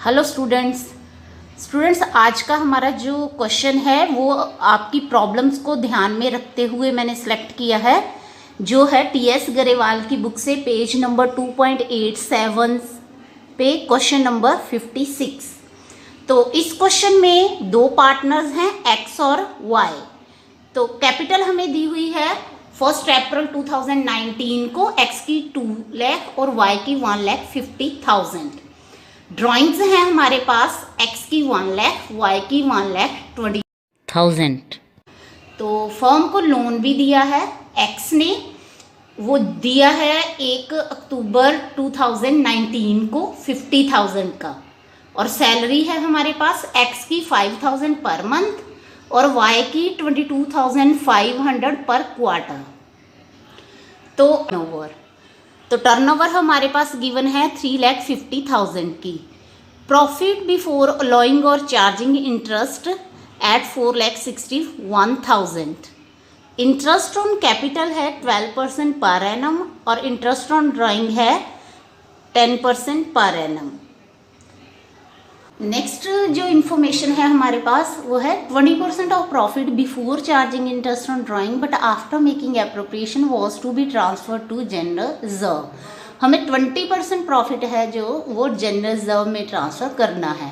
Hello students आज का हमारा जो क्वेश्चन है वो आपकी प्रॉब्लम्स को ध्यान में रखते हुए मैंने सेलेक्ट किया है, जो है टीएस गरेवाल की बुक से पेज नंबर 2.87 पे क्वेश्चन नंबर 56। तो इस क्वेश्चन में दो पार्टनर्स हैं एक्स और वाई। तो कैपिटल हमें दी हुई है 1 अप्रैल 2019 को एक्स की 2 लाख और वाई की 1,50,000। ड्राइंग्स हैं हमारे पास एक्स की 1 लाख वाई की 1,20,000। तो फर्म को लोन भी दिया है एक्स ने, वो दिया है 1 अक्टूबर 2019 को 50,000 का, और सैलरी है हमारे पास एक्स की 5,000 पर मंथ और वाई की 22,500 पर क्वार्टर। तो टर्नओवर हमारे पास गिवन है 3,50,000 की। प्रॉफिट बिफोर अलाउइंग और charging interest eight 4,61,000। Interest on capital है 12% पर एनम और इंटरेस्ट ऑन ड्राइंग है 10% पर एनम। नेक्स्ट जो इन्फॉर्मेशन है हमारे पास वो है 20% of profit before charging interest on drawing but after making appropriation was to be transfer to general reserve. हमें 20% profit है जो वो जनरल रिजर्व में ट्रांसफ़र करना है।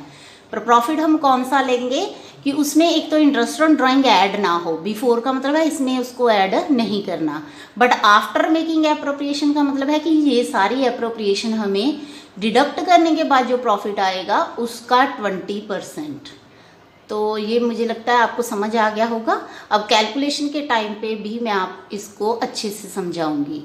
पर प्रॉफिट हम कौन सा लेंगे कि उसमें एक तो इंटरेस्ट ऑन ड्राइंग ऐड ना हो, बिफोर का मतलब है इसमें उसको ऐड नहीं करना, बट आफ्टर मेकिंग एप्रोप्रिएशन का मतलब है कि ये सारी एप्रोप्रिएशन हमें डिडक्ट करने के बाद जो प्रॉफिट आएगा उसका 20%। तो ये मुझे लगता है आपको समझ आ गया होगा। अब कैलकुलेशन के टाइम पे भी मैं आप इसको अच्छे से समझाऊंगी।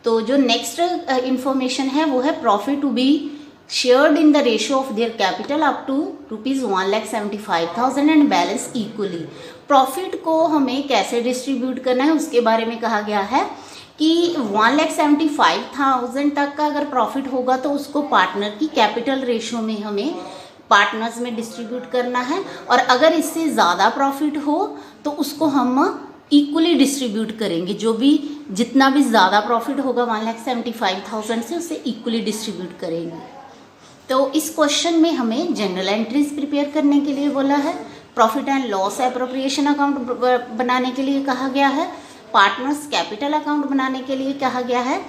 तो जो नेक्स्ट इंफॉर्मेशन है वो है profit to be shared in the ratio of their capital up to ₹1,75,000 and balance equally. Profit को हमें कैसे डिस्ट्रीब्यूट करना है उसके बारे में कहा गया है कि 1,75,000 तक का अगर प्रॉफिट होगा तो उसको पार्टनर की कैपिटल रेशियो में हमें पार्टनर्स में डिस्ट्रीब्यूट करना है, और अगर इससे ज़्यादा प्रॉफिट हो तो उसको हम इक्वली डिस्ट्रीब्यूट करेंगे। जो भी जितना भी ज़्यादा प्रॉफिट होगा 1,75,000 से उसे इक्वली डिस्ट्रीब्यूट करेंगे। तो इस क्वेश्चन में हमें जनरल एंट्रीज प्रिपेयर करने के लिए बोला है, profit and loss appropriation account बनाने के लिए कहा गया है, पार्टनर्स कैपिटल अकाउंट बनाने के लिए कहा गया है।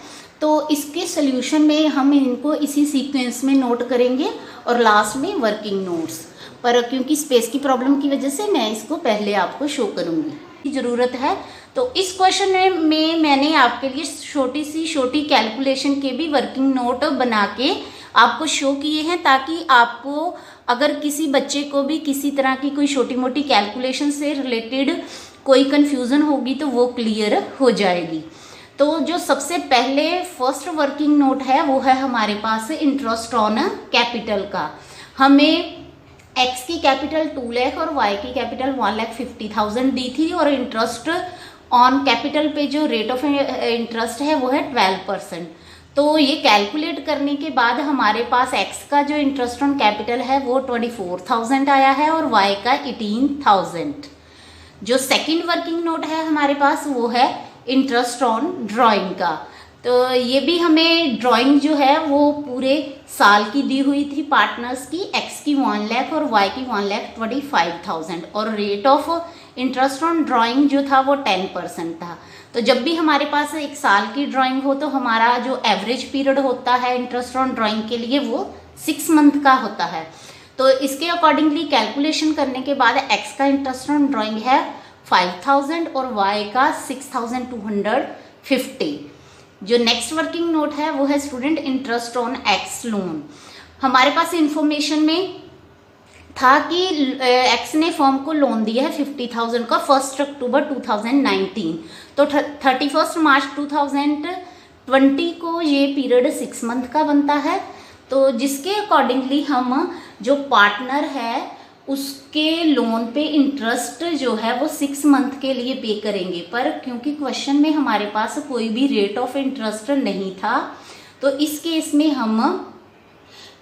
तो इसके सोल्यूशन में हम इनको इसी सीक्वेंस में नोट करेंगे और लास्ट में वर्किंग नोट्स। पर क्योंकि स्पेस की प्रॉब्लम की वजह से मैं इसको पहले आपको शो करूँगी, ज़रूरत है। तो इस क्वेश्चन में मैंने आपके लिए छोटी कैलकुलेशन के भी वर्किंग नोट बना के आपको शो किए हैं, ताकि आपको अगर किसी बच्चे को भी किसी तरह की कोई छोटी मोटी कैलकुलेशन से रिलेटेड कोई कन्फ्यूज़न होगी तो वो क्लियर हो जाएगी। तो जो सबसे पहले फर्स्ट वर्किंग नोट है वो है हमारे पास इंटरेस्ट ऑन कैपिटल का। हमें एक्स की कैपिटल 2 लाख और वाई की कैपिटल 1,50,000 दी थी, और इंटरेस्ट ऑन कैपिटल पे जो रेट ऑफ इंटरेस्ट है वो है 12%। तो ये कैलकुलेट करने के बाद हमारे पास एक्स का जो इंटरेस्ट ऑन कैपिटल है वो 24,000 आया है और वाई का 18,000। जो सेकंड वर्किंग नोट है हमारे पास वो है इंटरेस्ट ऑन ड्राइंग का। तो ये भी हमें ड्राइंग जो है वो पूरे साल की दी हुई थी पार्टनर्स की, एक्स की 1 लाख और वाई की 1,25,000, और rate of interest on drawing जो था वो 10% था। तो जब भी हमारे पास एक साल की ड्राइंग हो तो हमारा जो एवरेज पीरियड होता है इंटरेस्ट ऑन ड्राइंग के लिए वो 6 मंथ का होता है। तो इसके अकॉर्डिंगली कैलकुलेशन करने के बाद एक्स का इंटरेस्ट ऑन ड्राइंग है 5,000 और वाई का 6,250। जो नेक्स्ट वर्किंग नोट है वो है student interest on X loan. हमारे पास इंफॉर्मेशन में था कि एक्स ने फर्म को लोन दिया है 50,000 का 1 अक्टूबर 2019। तो 31 मार्च 2020 को ये पीरियड 6 मंथ का बनता है। तो जिसके अकॉर्डिंगली हम जो पार्टनर है उसके लोन पे इंटरेस्ट जो है वो 6 मंथ के लिए पे करेंगे। पर क्योंकि क्वेश्चन में हमारे पास कोई भी रेट ऑफ इंटरेस्ट नहीं था, तो इस केस में हम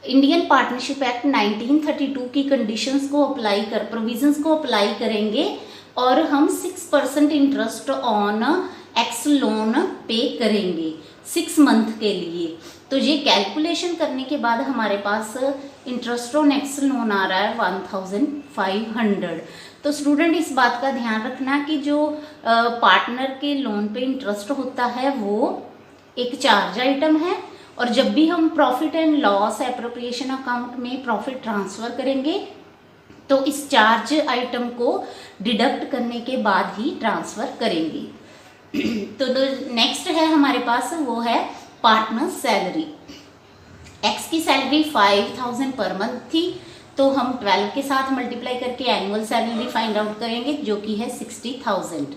इंडियन पार्टनरशिप एक्ट 1932 की कंडीशंस को प्रोविजंस को अप्लाई करेंगे, और हम 6% इंटरेस्ट ऑन एक्स लोन पे करेंगे 6 मंथ के लिए। तो ये कैलकुलेशन करने के बाद हमारे पास इंटरेस्ट ऑन एक्स लोन आ रहा है 1500। तो स्टूडेंट इस बात का ध्यान रखना कि जो पार्टनर के लोन पे इंटरेस्ट होता है वो एक चार्ज आइटम है, और जब भी हम profit and loss appropriation account में प्रॉफिट ट्रांसफर करेंगे तो इस चार्ज आइटम को डिडक्ट करने के बाद ही ट्रांसफर करेंगे। तो नेक्स्ट है हमारे पास वो है पार्टनर सैलरी। एक्स की सैलरी 5000 पर मंथ थी, तो हम 12 के साथ मल्टीप्लाई करके एनुअल सैलरी फाइंड आउट करेंगे जो कि है 60,000,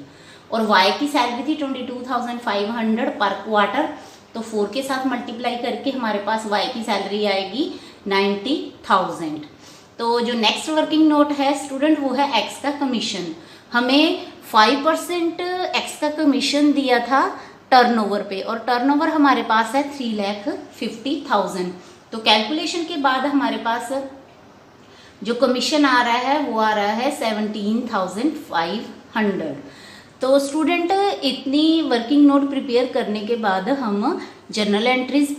और वाई की सैलरी थी 22,500 पर क्वार्टर, तो 4 के साथ मल्टीप्लाई करके हमारे पास वाई की सैलरी आएगी 90,000। तो जो नेक्स्ट वर्किंग नोट है स्टूडेंट वो है एक्स का कमीशन। हमें 5% एक्स का कमीशन दिया था टर्नओवर पे, और टर्नओवर हमारे पास है 3,50,000। तो कैलकुलेशन के बाद हमारे पास जो कमीशन आ रहा है वो आ रहा है 17,500। तो स्टूडेंट इतनी वर्किंग नोट प्रिपेयर करने के बाद हम जर्नल एंट्रीज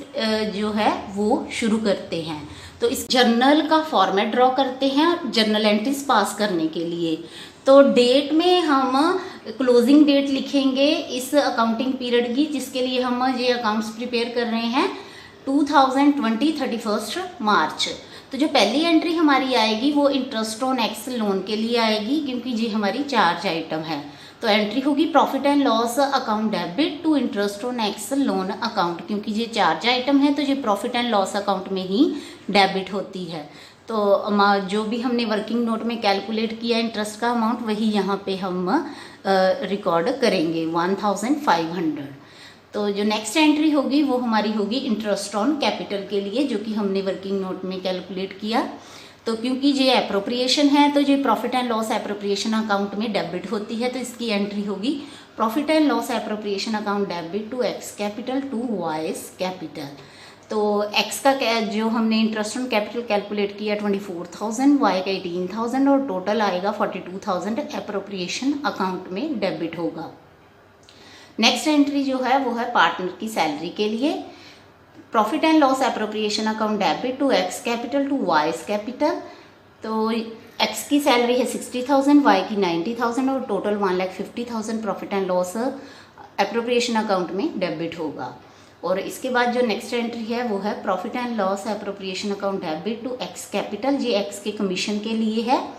जो है वो शुरू करते हैं। तो इस जर्नल का फॉर्मेट ड्रॉ करते हैं जर्नल एंट्रीज पास करने के लिए। तो डेट में हम क्लोजिंग डेट लिखेंगे इस अकाउंटिंग पीरियड की, जिसके लिए हम ये अकाउंट्स प्रिपेयर कर रहे हैं 2020 31 मार्च। तो जो पहली एंट्री हमारी आएगी वो इंटरेस्ट ऑन एक्स लोन के लिए आएगी, क्योंकि ये हमारी चार्ज आइटम है। तो एंट्री होगी profit and loss account debit to interest on X loan account, क्योंकि ये चार्ज आइटम है तो ये प्रॉफिट एंड लॉस अकाउंट में ही डेबिट होती है। तो जो भी हमने वर्किंग नोट में कैलकुलेट किया इंटरेस्ट का अमाउंट वही यहाँ पे हम रिकॉर्ड करेंगे 1500। तो जो नेक्स्ट एंट्री होगी वो हमारी होगी इंटरेस्ट ऑन कैपिटल के लिए, जो कि हमने वर्किंग नोट में कैलकुलेट किया। तो क्योंकि ये एप्रोप्रिएशन है तो ये profit and loss appropriation account में डेबिट होती है, तो इसकी एंट्री होगी profit and loss appropriation account debit to X capital to Y's capital. तो एक्स का जो हमने इंटरेस्ट ऑन कैपिटल कैलकुलेट किया 24,000, वाई का 18,000 और टोटल आएगा 42,000 एप्रोप्रिएशन अकाउंट में डेबिट होगा। नेक्स्ट एंट्री जो है वो है पार्टनर की सैलरी के लिए, profit and loss appropriation account debit to X capital to Y's capital. तो एक्स की सैलरी है 60,000, वाई की 90,000 और total 1,50,000 profit and loss appropriation account में डेबिट होगा। और इसके बाद जो नेक्स्ट एंट्री है वो है profit and loss appropriation account debit to X capital. ये एक्स के कमीशन के लिए है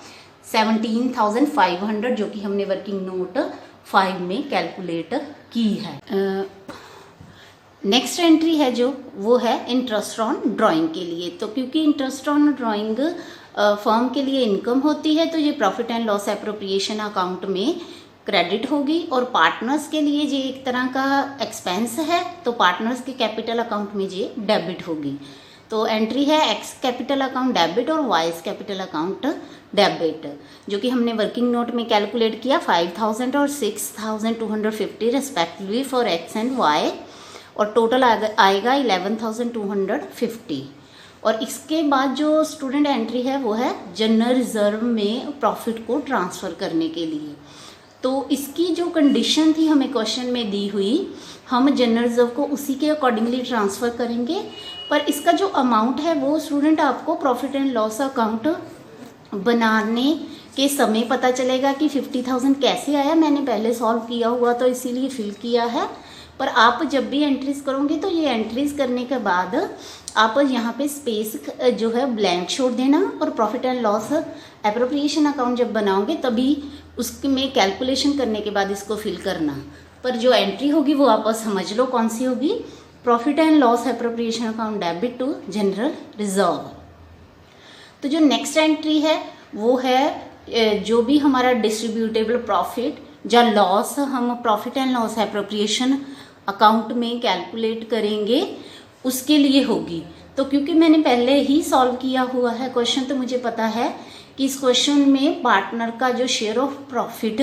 17,500, जो कि हमने वर्किंग नोट 5 में कैलकुलेट की है। नेक्स्ट एंट्री है जो वो है इंटरेस्ट ऑन ड्राइंग के लिए। तो क्योंकि इंटरेस्ट ऑन ड्राइंग फर्म के लिए इनकम होती है तो ये profit and loss appropriation account में क्रेडिट होगी, और पार्टनर्स के लिए ये एक तरह का एक्सपेंस है तो पार्टनर्स के कैपिटल अकाउंट में ये डेबिट होगी। तो एंट्री है एक्स कैपिटल अकाउंट डेबिट और वाइस कैपिटल अकाउंट डेबिट, जो कि हमने वर्किंग नोट में कैलकुलेट किया 5,000 और 6,250 respectively for X and Y, और टोटल आएगा 11,250। और इसके बाद जो स्टूडेंट एंट्री है वो है जनरल रिजर्व में प्रॉफिट को ट्रांसफ़र करने के लिए। तो इसकी जो कंडीशन थी हमें क्वेश्चन में दी हुई, हम जनरल रिजर्व को उसी के अकॉर्डिंगली ट्रांसफ़र करेंगे, पर इसका जो अमाउंट है वो स्टूडेंट आपको प्रॉफिट एंड लॉस अकाउंट बनाने के समय पता चलेगा कि 50,000 कैसे आया। मैंने पहले सॉल्व किया हुआ तो इसीलिए फिल किया है, पर आप जब भी एंट्रीज करोगे तो ये एंट्रीज करने के बाद आप यहाँ पे स्पेस जो है ब्लैंक छोड़ देना, और profit and loss appropriation account जब बनाओगे तभी उसमें कैलकुलेशन करने के बाद इसको फिल करना। पर जो एंट्री होगी वो आप समझ लो कौन सी होगी, profit and loss appropriation account debit to general reserve. तो जो नेक्स्ट एंट्री है वो है जो भी हमारा डिस्ट्रीब्यूटेबल प्रॉफिट या लॉस हम profit and loss appropriation account में कैलकुलेट करेंगे उसके लिए होगी। तो क्योंकि मैंने पहले ही सॉल्व किया हुआ है क्वेश्चन तो मुझे पता है कि इस क्वेश्चन में पार्टनर का जो शेयर ऑफ प्रॉफिट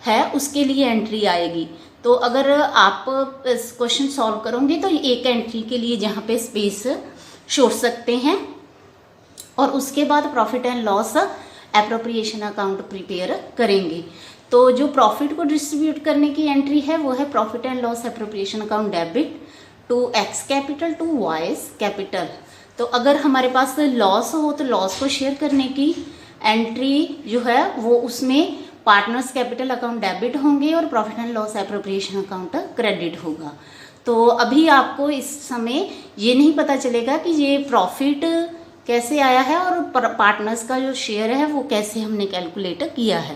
है उसके लिए एंट्री आएगी। तो अगर आप इस क्वेश्चन सॉल्व करोगे तो एक एंट्री के लिए जहाँ पे स्पेस छोड़ सकते हैं, और उसके बाद profit and loss appropriation account prepare करेंगे। तो जो प्रॉफिट को डिस्ट्रीब्यूट करने की एंट्री है वो है profit and loss appropriation account debit to X capital to Y's capital. तो अगर हमारे पास लॉस हो तो लॉस को शेयर करने की एंट्री जो है वो उसमें पार्टनर्स कैपिटल अकाउंट डेबिट होंगे और profit and loss appropriation account credit होगा। तो अभी आपको इस समय ये नहीं पता चलेगा कि ये प्रॉफिट कैसे आया है और पार्टनर्स का जो शेयर है वो कैसे हमने कैलकुलेट किया है।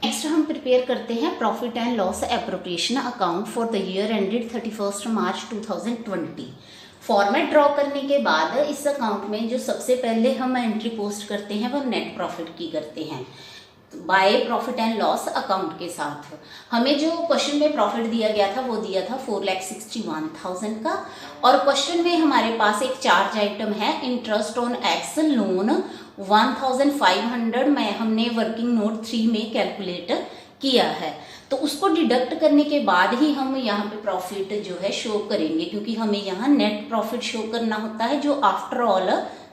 नेक्स्ट हम प्रिपेयर करते हैं profit and loss appropriation account for the year ended 31 March 2020। Format draw करने के बाद इस अकाउंट में जो सबसे पहले हम एंट्री पोस्ट करते हैं वो नेट प्रॉफिट की करते हैं by profit and loss account के साथ। हमें जो क्वेश्चन में प्रॉफिट दिया गया था वो दिया था 4,61,000 का, और क्वेश्चन में हमारे पास एक चार्ज आइटम है इंटरेस्ट ऑन एक्स लोन 1,500 में हमने वर्किंग नोट 3 में कैलकुलेट किया है। तो उसको डिडक्ट करने के बाद ही हम यहाँ पे प्रॉफिट जो है शो करेंगे, क्योंकि हमें यहाँ नेट प्रॉफिट शो करना होता है जो आफ्टर ऑल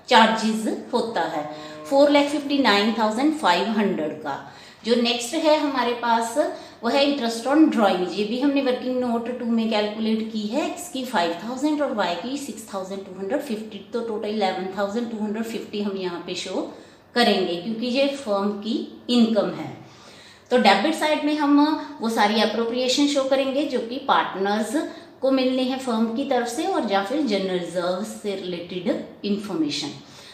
चार्जेस होता है 4,59,500 का। जो नेक्स्ट है हमारे पास वह है इंटरेस्ट ऑन ड्राइंग। ये भी हमने वर्किंग नोट 2 में कैलकुलेट की है। इसकी 5,000 और वाई की 6,250, तो टोटल 11,250 हम यहाँ पे शो करेंगे क्योंकि ये फर्म की इनकम है। तो डेबिट साइड में हम वो सारी एप्रोप्रिएशन शो करेंगे जो कि पार्टनर्स को मिलनी है फर्म की तरफ से और या फिर जनरल रिजर्व से रिलेटेड इंफॉर्मेशन।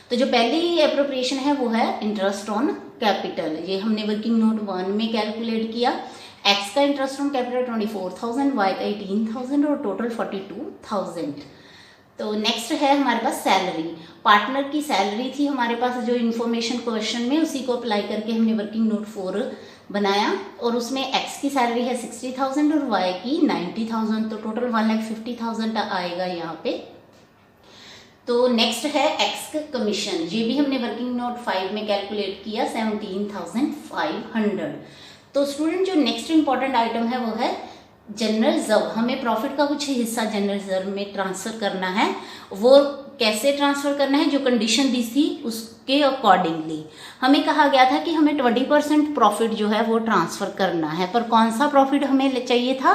तो जो पहली एप्रोप्रिएशन है वो है इंटरेस्ट ऑन कैपिटल। ये हमने वर्किंग नोट 1 में कैलकुलेट किया। एक्स का इंटरेस्ट ऑन कैपिटल 24,000, वाई का 18,000 और टोटल 42,000। तो नेक्स्ट है हमारे पास सैलरी। पार्टनर की सैलरी थी हमारे पास जो इन्फॉर्मेशन क्वेश्चन में, उसी को अप्लाई करके हमने वर्किंग नोट 4 बनाया और उसमें एक्स की सैलरी है 60,000 और वाई की 90,000, तो टोटल 1,50,000 आएगा यहाँ पे। तो नेक्स्ट है एक्स कमीशन। ये भी हमने वर्किंग नोट 5 में कैलकुलेट किया 17,500। तो स्टूडेंट जो नेक्स्ट इंपॉर्टेंट आइटम है वो है जनरल रिजर्व। हमें प्रॉफिट का कुछ हिस्सा जनरल रिजर्व में ट्रांसफर करना है। वो कैसे ट्रांसफर करना है, जो कंडीशन दी थी उसके अकॉर्डिंगली हमें कहा गया था कि हमें 20% प्रॉफिट जो है वो ट्रांसफर करना है। पर कौन सा प्रॉफिट हमें चाहिए था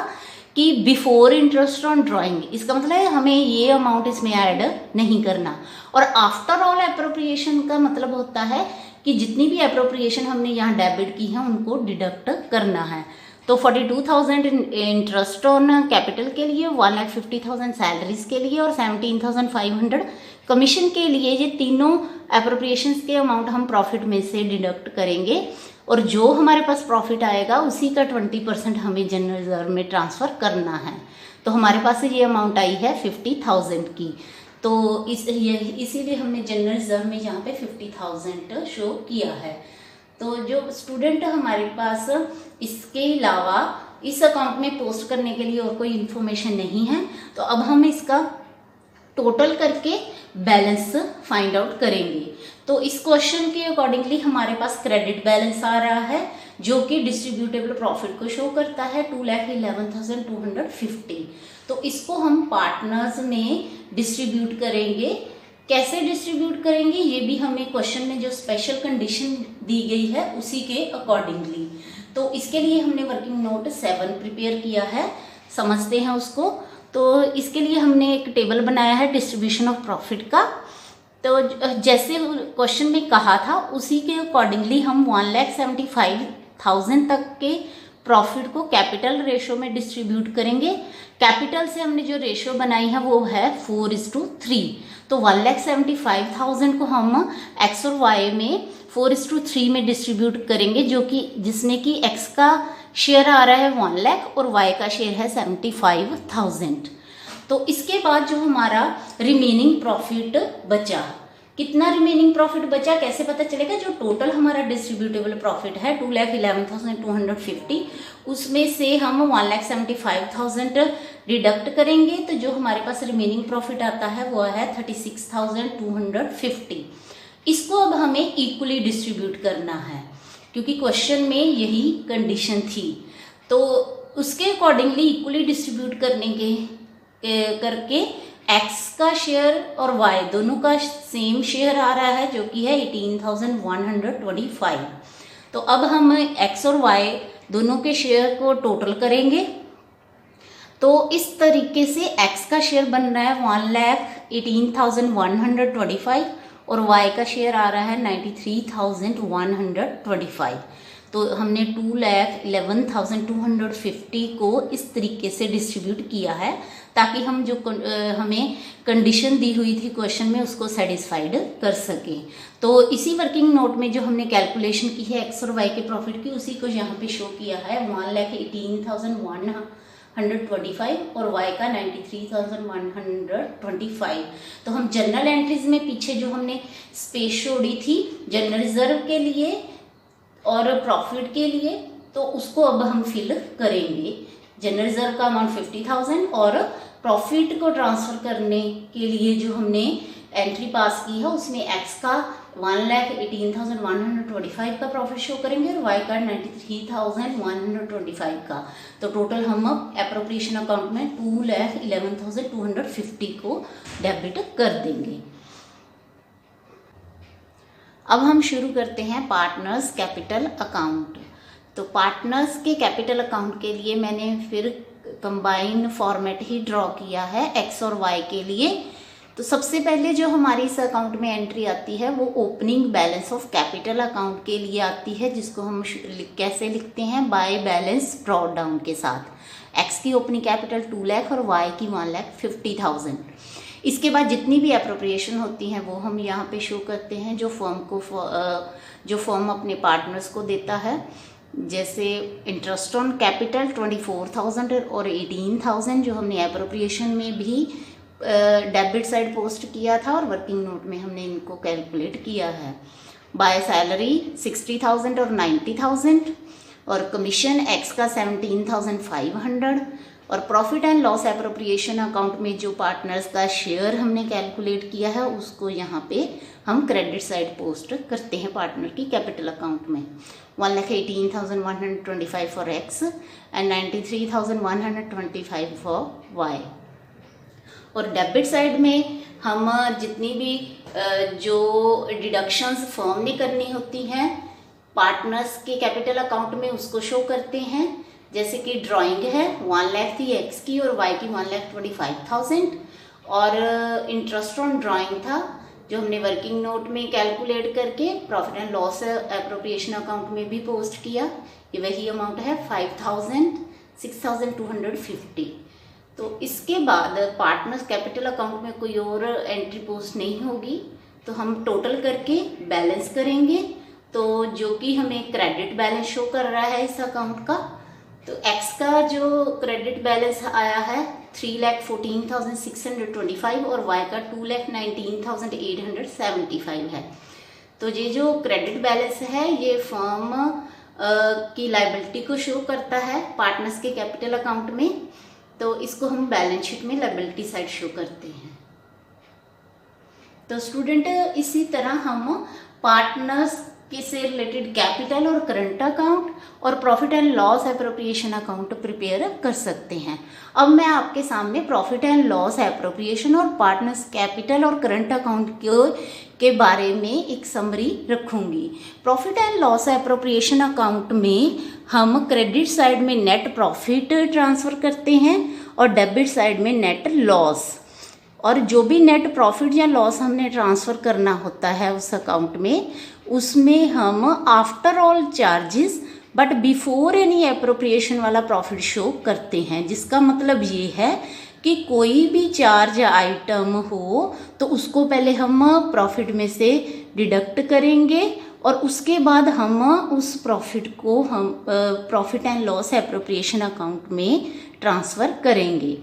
कि बिफोर इंटरेस्ट ऑन ड्राइंग। इसका मतलब है हमें ये अमाउंट इसमें ऐड नहीं करना। और आफ्टर ऑल एप्रोप्रिएशन का मतलब होता है कि जितनी भी एप्रोप्रिएशन हमने यहाँ डेबिट की है उनको डिडक्ट करना है। तो 42,000 इंटरेस्ट ऑन कैपिटल के लिए, 1,50,000 सैलरीज के लिए और 17,500 कमीशन के लिए। ये तीनों एप्रोप्रिएशंस के अमाउंट हम प्रॉफिट में से डिडक्ट करेंगे और जो हमारे पास प्रॉफिट आएगा उसी का 20% हमें जनरल रिजर्व में ट्रांसफ़र करना है। तो हमारे पास ये अमाउंट आई है 50,000 की। तो इसीलिए हमने जनरल रिजर्व में यहाँ पे 50,000 शो किया है। तो जो स्टूडेंट हमारे पास इसके अलावा इस अकाउंट में पोस्ट करने के लिए और कोई इन्फॉर्मेशन नहीं है, तो अब हम इसका टोटल करके बैलेंस फाइंड आउट करेंगे। तो इस क्वेश्चन के अकॉर्डिंगली हमारे पास क्रेडिट बैलेंस आ रहा है जो कि डिस्ट्रीब्यूटेबल प्रॉफिट को शो करता है 2,11,250। तो इसको हम पार्टनर्स में डिस्ट्रीब्यूट करेंगे। कैसे डिस्ट्रीब्यूट करेंगे ये भी हमें क्वेश्चन में जो स्पेशल कंडीशन दी गई है उसी के अकॉर्डिंगली। तो इसके लिए हमने वर्किंग नोट 7 प्रिपेयर किया है, समझते हैं उसको। तो इसके लिए हमने एक टेबल बनाया है डिस्ट्रीब्यूशन ऑफ प्रॉफिट का। तो जैसे क्वेश्चन में कहा था उसी के अकॉर्डिंगली हम 1,75,000 तक के प्रॉफिट को कैपिटल रेशो में डिस्ट्रीब्यूट करेंगे। कैपिटल से हमने जो रेशो बनाई है वो है 4:3। तो 1,75,000 को हम एक्स और वाई में 4:3 में डिस्ट्रीब्यूट करेंगे, जो कि जिसमें कि एक्स का शेयर आ रहा है 1 लाख और वाई का शेयर है 75,000। तो इसके बाद जो हमारा रिमेनिंग प्रॉफिट बचा, कितना रिमेनिंग प्रॉफिट बचा कैसे पता चलेगा? जो टोटल हमारा डिस्ट्रीब्यूटेबल प्रॉफिट है 2,11,250, उसमें से हम 1,75,000 डिडक्ट करेंगे। तो जो हमारे पास रिमेनिंग प्रॉफिट आता है वो है 36,250। इसको अब हमें इक्वली डिस्ट्रीब्यूट करना है क्योंकि क्वेश्चन में यही कंडीशन थी। तो उसके अकॉर्डिंगली इक्वली डिस्ट्रीब्यूट करके एक्स का शेयर और वाई दोनों का सेम शेयर आ रहा है जो कि है 18,125। तो अब हम एक्स और वाई दोनों के शेयर को टोटल करेंगे। तो इस तरीके से एक्स का शेयर बन रहा है 1,18,125 और वाई का शेयर आ रहा है 93,125। तो हमने 2,11,250 को इस तरीके से डिस्ट्रीब्यूट किया है ताकि हम जो हमें कंडीशन दी हुई थी क्वेश्चन में उसको सेटिस्फाइड कर सकें। तो इसी वर्किंग नोट में जो हमने कैलकुलेशन की है एक्स और वाई के प्रॉफिट की, उसी को यहाँ पे शो किया है 1,18,125 और वाई का 93,125। तो हम जनरल एंट्रीज में पीछे जो हमने स्पेस छोड़ी थी जनरल रिजर्व के लिए और प्रॉफिट के लिए, तो उसको अब हम फिल करेंगे। जनरल रिजर्व का अमाउंट 50,000 और प्रॉफिट को ट्रांसफर करने के लिए जो हमने एंट्री पास की है उसमें एक्स का 1,18,125 का प्रॉफिट शो करेंगे और वाई का 93,125 का। तो टोटल हम अब एप्रोप्रिएशन अकाउंट में 2,11,250 को डेबिट कर देंगे। अब हम शुरू करते हैं पार्टनर्स कैपिटल अकाउंट। तो पार्टनर्स के कैपिटल अकाउंट के लिए मैंने फिर कंबाइन फॉर्मेट ही ड्रॉ किया है एक्स और वाई के लिए। तो सबसे पहले जो हमारी इस अकाउंट में एंट्री आती है वो opening balance of capital account के लिए आती है, जिसको हम कैसे लिखते हैं, बाय बैलेंस ड्रॉ डाउन के साथ। एक्स की ओपनिंग कैपिटल 2 लाख और वाई की 1,50,000। इसके बाद जितनी भी एप्रोप्रिएशन होती हैं वो हम यहाँ पे शो करते हैं जो फर्म अपने पार्टनर्स को देता है। जैसे इंटरेस्ट ऑन कैपिटल 24,000 और 18,000 जो हमने एप्रोप्रिएशन में भी डेबिट साइड पोस्ट किया था और वर्किंग नोट में हमने इनको कैलकुलेट किया है। बाय सैलरी 60,000 और 90,000 और कमीशन एक्स का 17,500 और profit and loss appropriation account में जो पार्टनर्स का शेयर हमने कैलकुलेट किया है उसको यहाँ पे हम क्रेडिट साइड पोस्ट करते हैं पार्टनर की कैपिटल अकाउंट में। 1,18,125 for X and 93,125 for Y. और डेबिट साइड में हम जितनी भी जो डिडक्शंस फर्म ने करनी होती हैं पार्टनर्स के कैपिटल अकाउंट में उसको शो करते हैं। जैसे कि ड्राइंग है 1 लाख थी एक्स की और वाई की 1,25,000 और इंटरेस्ट ऑन ड्राइंग था जो हमने वर्किंग नोट में कैलकुलेट करके profit and loss appropriation account में भी पोस्ट किया। ये वही अमाउंट है 6,250। तो इसके बाद पार्टनर्स कैपिटल अकाउंट में कोई और एंट्री पोस्ट नहीं होगी, तो हम टोटल करके बैलेंस करेंगे। तो जो कि हमें क्रेडिट बैलेंस शो कर रहा है इस अकाउंट का, तो एक्स का जो क्रेडिट बैलेंस आया है 3,14,625 और वाई का 2,19,875 है। तो ये जो क्रेडिट बैलेंस है ये फर्म की लायबिलिटी को शो करता है पार्टनर्स के कैपिटल अकाउंट में, तो इसको हम बैलेंस शीट में लायबिलिटी साइड शो करते हैं। तो स्टूडेंट इसी तरह हम पार्टनर्स से रिलेटेड कैपिटल और करंट अकाउंट और profit and loss appropriation account prepare कर सकते हैं। अब मैं आपके सामने प्रॉफिट एंड लॉस एप्रोप्रिएशन और पार्टनर्स कैपिटल और करंट अकाउंट के बारे में एक समरी रखूंगी। Profit and loss appropriation account में हम क्रेडिट साइड में नेट प्रॉफिट ट्रांसफ़र करते हैं और डेबिट साइड में नेट लॉस। और जो भी नेट प्रॉफिट या लॉस हमने ट्रांसफ़र करना होता है उस अकाउंट में, उसमें हम after all charges but before any appropriation वाला प्रॉफिट शो करते हैं। जिसका मतलब ये है कि कोई भी चार्ज आइटम हो तो उसको पहले हम प्रॉफिट में से डिडक्ट करेंगे और उसके बाद हम उस प्रॉफिट को हम profit and loss appropriation account में ट्रांसफ़र करेंगे।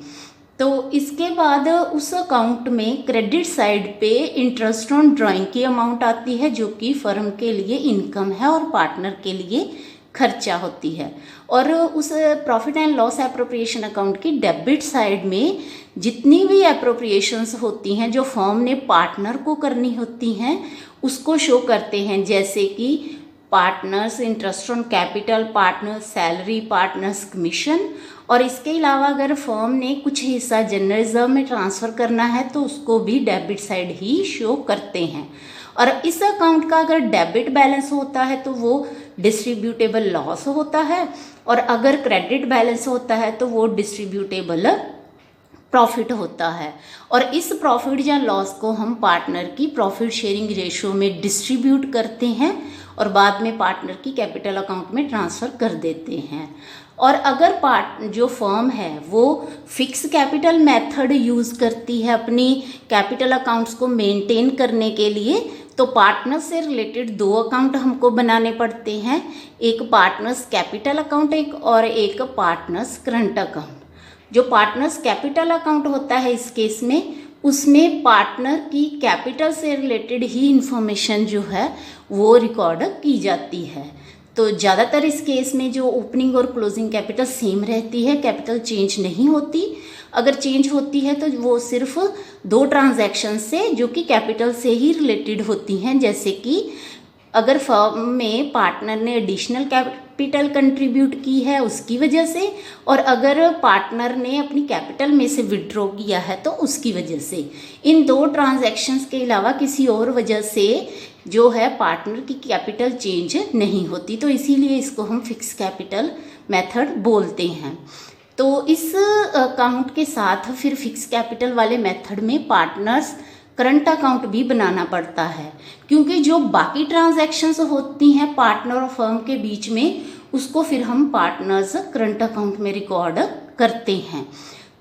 तो इसके बाद उस अकाउंट में क्रेडिट साइड पे इंटरेस्ट ऑन ड्राइंग की अमाउंट आती है जो कि फर्म के लिए इनकम है और पार्टनर के लिए खर्चा होती है। और उस profit and loss appropriation account की डेबिट साइड में जितनी भी एप्रोप्रिएशंस होती हैं जो फर्म ने पार्टनर को करनी होती हैं उसको शो करते हैं। जैसे कि partners interest on capital, partners salary, partners commission. और इसके अलावा अगर फर्म ने कुछ हिस्सा जनरल रिजर्व में ट्रांसफ़र करना है तो उसको भी डेबिट साइड ही शो करते हैं। और इस अकाउंट का अगर डेबिट बैलेंस होता है तो वो डिस्ट्रीब्यूटेबल लॉस होता है और अगर क्रेडिट बैलेंस होता है तो वो डिस्ट्रीब्यूटेबल प्रॉफिट होता है। और इस प्रॉफिट या लॉस को हम पार्टनर की प्रॉफिट शेयरिंग रेशियो में डिस्ट्रीब्यूट करते हैं और बाद में पार्टनर की कैपिटल अकाउंट में ट्रांसफ़र कर देते हैं। और अगर जो फर्म है वो फिक्स कैपिटल मेथड यूज़ करती है अपनी कैपिटल अकाउंट्स को मेंटेन करने के लिए, तो पार्टनर से रिलेटेड 2 अकाउंट हमको बनाने पड़ते हैं, एक पार्टनर्स कैपिटल अकाउंट और एक पार्टनर्स करंट अकाउंट। जो पार्टनर्स कैपिटल अकाउंट होता है इस केस में, उसमें पार्टनर की कैपिटल से रिलेटेड ही इंफॉर्मेशन जो है वो रिकॉर्ड की जाती है। तो ज़्यादातर इस केस में जो ओपनिंग और क्लोजिंग कैपिटल सेम रहती है, कैपिटल चेंज नहीं होती। अगर चेंज होती है तो वो सिर्फ 2 ट्रांजैक्शन से जो कि कैपिटल से ही रिलेटेड होती हैं, जैसे कि अगर फर्म में पार्टनर ने एडिशनल कैपिटल कंट्रीब्यूट की है उसकी वजह से, और अगर पार्टनर ने अपनी कैपिटल में से विड्रॉ किया है तो उसकी वजह से। इन 2 ट्रांजैक्शंस के अलावा किसी और वजह से जो है पार्टनर की कैपिटल चेंज नहीं होती, तो इसीलिए इसको हम फिक्स कैपिटल मेथड बोलते हैं। तो इस अकाउंट के साथ फिर फिक्स कैपिटल वाले मेथड में पार्टनर्स करंट अकाउंट भी बनाना पड़ता है, क्योंकि जो बाकी ट्रांजैक्शंस होती हैं पार्टनर और फर्म के बीच में उसको फिर हम पार्टनर्स करंट अकाउंट में रिकॉर्ड करते हैं।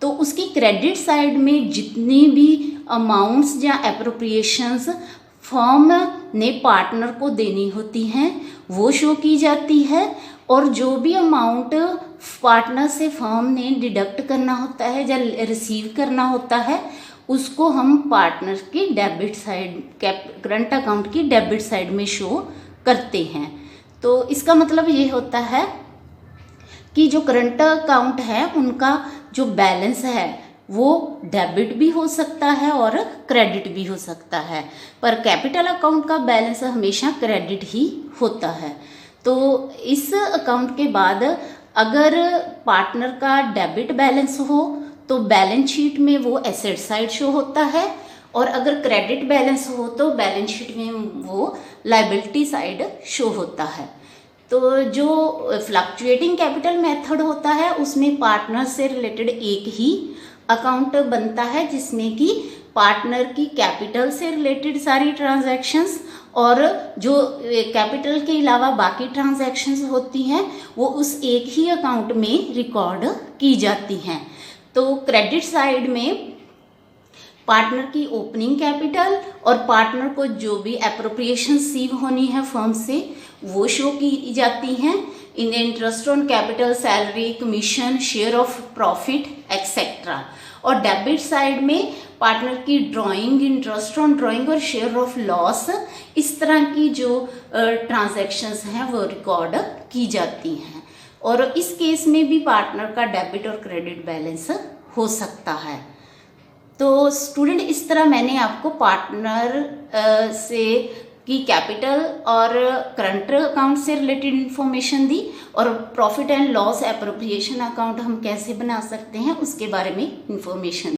तो उसकी क्रेडिट साइड में जितनी भी अमाउंट्स या एप्रोप्रिएशंस फर्म ने पार्टनर को देनी होती हैं वो शो की जाती है, और जो भी अमाउंट पार्टनर से फर्म ने डिडक्ट करना होता है या रिसीव करना होता है उसको हम पार्टनर की डेबिट साइड करंट अकाउंट की डेबिट साइड में शो करते हैं। तो इसका मतलब ये होता है कि जो करंट अकाउंट है उनका जो बैलेंस है वो डेबिट भी हो सकता है और क्रेडिट भी हो सकता है, पर कैपिटल अकाउंट का बैलेंस हमेशा क्रेडिट ही होता है। तो इस अकाउंट के बाद अगर पार्टनर का डेबिट बैलेंस हो तो बैलेंस शीट में वो एसेट साइड शो होता है, और अगर क्रेडिट बैलेंस हो तो बैलेंस शीट में वो लायबिलिटी साइड शो होता है। तो जो फ्लक्चुएटिंग कैपिटल मेथड होता है उसमें पार्टनर से रिलेटेड एक ही अकाउंट बनता है, जिसमें कि पार्टनर की कैपिटल से रिलेटेड सारी ट्रांजैक्शंस और जो कैपिटल के अलावा बाकी ट्रांजैक्शंस होती हैं वो उस एक ही अकाउंट में रिकॉर्ड की जाती हैं। तो क्रेडिट साइड में पार्टनर की ओपनिंग कैपिटल और पार्टनर को जो भी एप्रोप्रिएशन रिसीव होनी है फर्म से वो शो की जाती हैं, इन interest on capital, salary, commission, share of profit etcetera. और डेबिट साइड में पार्टनर की ड्राइंग, इंटरेस्ट ऑन ड्राइंग और शेयर ऑफ लॉस, इस तरह की जो ट्रांजैक्शंस हैं वो रिकॉर्ड की जाती हैं। और इस केस में भी पार्टनर का डेबिट और क्रेडिट बैलेंस हो सकता है। तो स्टूडेंट, इस तरह मैंने आपको पार्टनर से की कैपिटल और करंट अकाउंट से रिलेटेड इन्फॉर्मेशन दी, और profit and loss appropriation account हम कैसे बना सकते हैं उसके बारे में इन्फॉर्मेशन